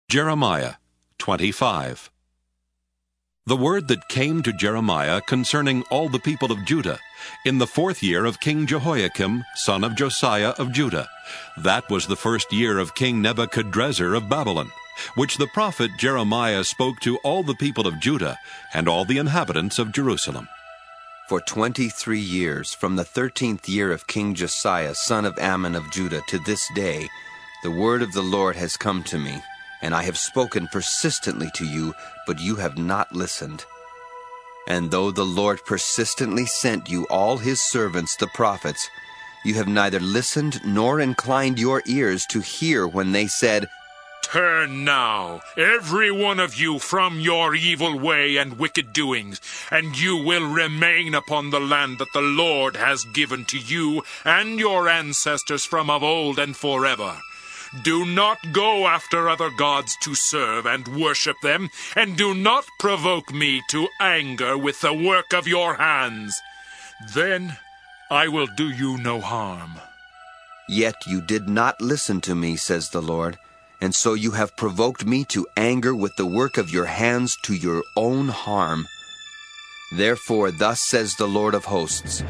Jeremiah 25. The word that came to Jeremiah concerning all the people of Judah, in the 4th year of King Jehoiakim, son of Josiah of Judah. That was the 1st year of King Nebuchadrezzar of Babylon, which the prophet Jeremiah spoke to all the people of Judah and all the inhabitants of Jerusalem. For 23 years, from the 13th year of King Josiah, son of Ammon of Judah, to this day, the word of the Lord has come to me, and I have spoken persistently to you, but you have not listened. And though the Lord persistently sent you all his servants, the prophets, you have neither listened nor inclined your ears to hear when they said, "Turn now, every one of you, from your evil way and wicked doings, and you will remain upon the land that the Lord has given to you and your ancestors from of old and forever. Do not go after other gods to serve and worship them, and do not provoke me to anger with the work of your hands. Then I will do you no harm." Yet you did not listen to me, says the Lord, and so you have provoked me to anger with the work of your hands to your own harm. Therefore thus says the Lord of hosts,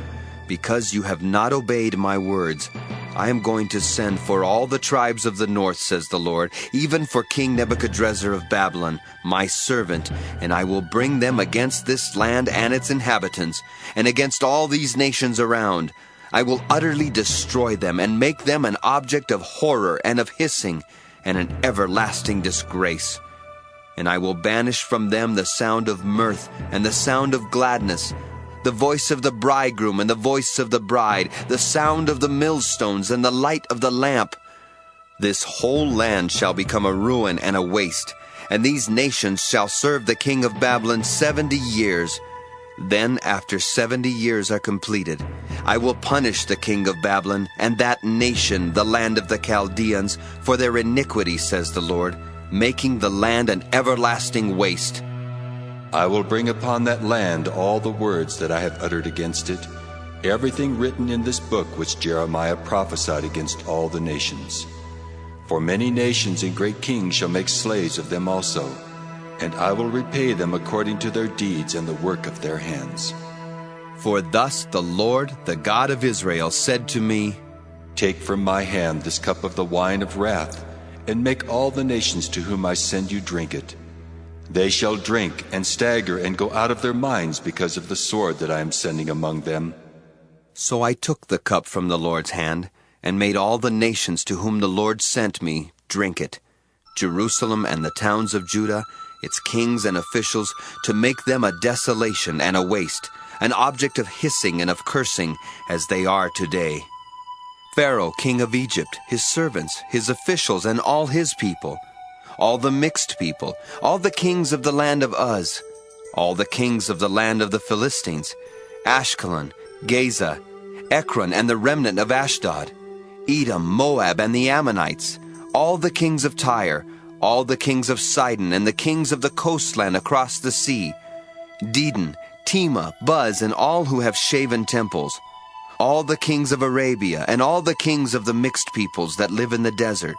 because you have not obeyed my words, I am going to send for all the tribes of the north, says the Lord, even for King Nebuchadrezzar of Babylon, my servant, and I will bring them against this land and its inhabitants, and against all these nations around. I will utterly destroy them, and make them an object of horror and of hissing, and an everlasting disgrace. And I will banish from them the sound of mirth and the sound of gladness, the voice of the bridegroom and the voice of the bride, the sound of the millstones and the light of the lamp. This whole land shall become a ruin and a waste, and these nations shall serve the king of Babylon 70 years. Then, after 70 years are completed, I will punish the king of Babylon and that nation, the land of the Chaldeans, for their iniquity, says the Lord, making the land an everlasting waste. I will bring upon that land all the words that I have uttered against it, everything written in this book which Jeremiah prophesied against all the nations. For many nations and great kings shall make slaves of them also, and I will repay them according to their deeds and the work of their hands. For thus the Lord, the God of Israel, said to me, Take from my hand this cup of the wine of wrath, and make all the nations to whom I send you drink it. They shall drink and stagger and go out of their minds because of the sword that I am sending among them. So I took the cup from the Lord's hand, and made all the nations to whom the Lord sent me drink it, Jerusalem and the towns of Judah, its kings and officials, to make them a desolation and a waste, an object of hissing and of cursing, as they are today. Pharaoh, king of Egypt, his servants, his officials, and all his people, all the mixed people, all the kings of the land of Uz, all the kings of the land of the Philistines, Ashkelon, Gaza, Ekron, and the remnant of Ashdod, Edom, Moab, and the Ammonites, all the kings of Tyre, all the kings of Sidon, and the kings of the coastland across the sea, Dedan, Tema, Buz, and all who have shaven temples, all the kings of Arabia, and all the kings of the mixed peoples that live in the desert,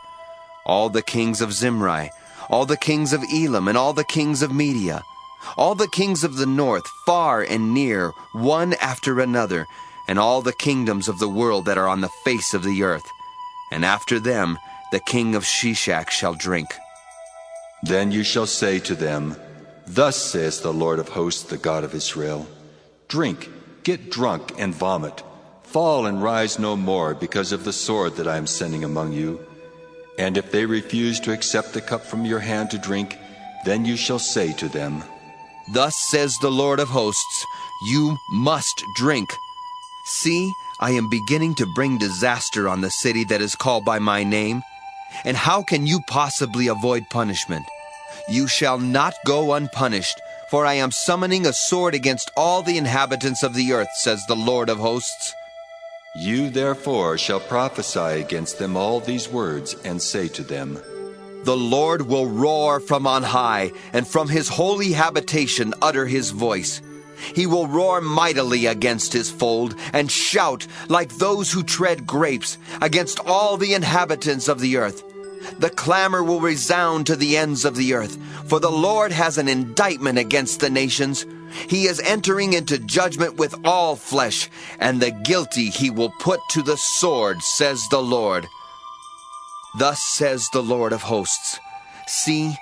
all the kings of Zimri, all the kings of Elam, and all the kings of Media, all the kings of the north, far and near, one after another, and all the kingdoms of the world that are on the face of the earth. And after them the king of Shishak shall drink. Then you shall say to them, Thus says the Lord of hosts, the God of Israel, Drink, get drunk, and vomit. Fall and rise no more because of the sword that I am sending among you. And if they refuse to accept the cup from your hand to drink, then you shall say to them, Thus says the Lord of hosts, You must drink. See, I am beginning to bring disaster on the city that is called by my name. And how can you possibly avoid punishment? You shall not go unpunished, for I am summoning a sword against all the inhabitants of the earth, says the Lord of hosts. You therefore shall prophesy against them all these words, and say to them, The Lord will roar from on high, and from his holy habitation utter his voice. He will roar mightily against his fold, and shout like those who tread grapes against all the inhabitants of the earth. The clamor will resound to the ends of the earth, for the Lord has an indictment against the nations. He is entering into judgment with all flesh, and the guilty he will put to the sword, says the Lord. Thus says the Lord of hosts, see,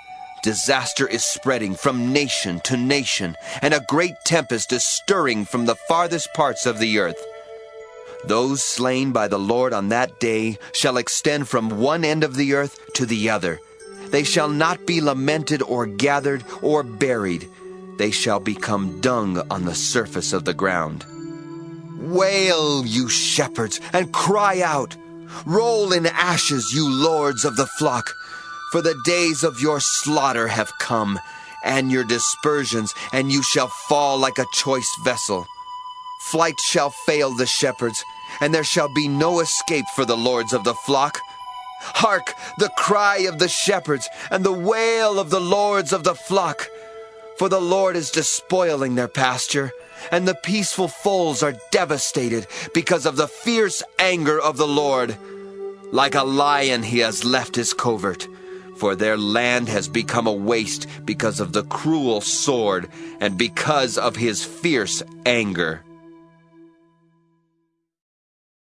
disaster is spreading from nation to nation, and a great tempest is stirring from the farthest parts of the earth. Those slain by the Lord on that day shall extend from one end of the earth to the other. They shall not be lamented or gathered or buried. They shall become dung on the surface of the ground. Wail, you shepherds, and cry out. Roll in ashes, you lords of the flock, for the days of your slaughter have come, and your dispersions, and you shall fall like a choice vessel. Flight shall fail the shepherds, and there shall be no escape for the lords of the flock. Hark, the cry of the shepherds, and the wail of the lords of the flock. For the Lord is despoiling their pasture, and the peaceful foals are devastated because of the fierce anger of the Lord. Like a lion he has left his covert, for their land has become a waste because of the cruel sword and because of his fierce anger.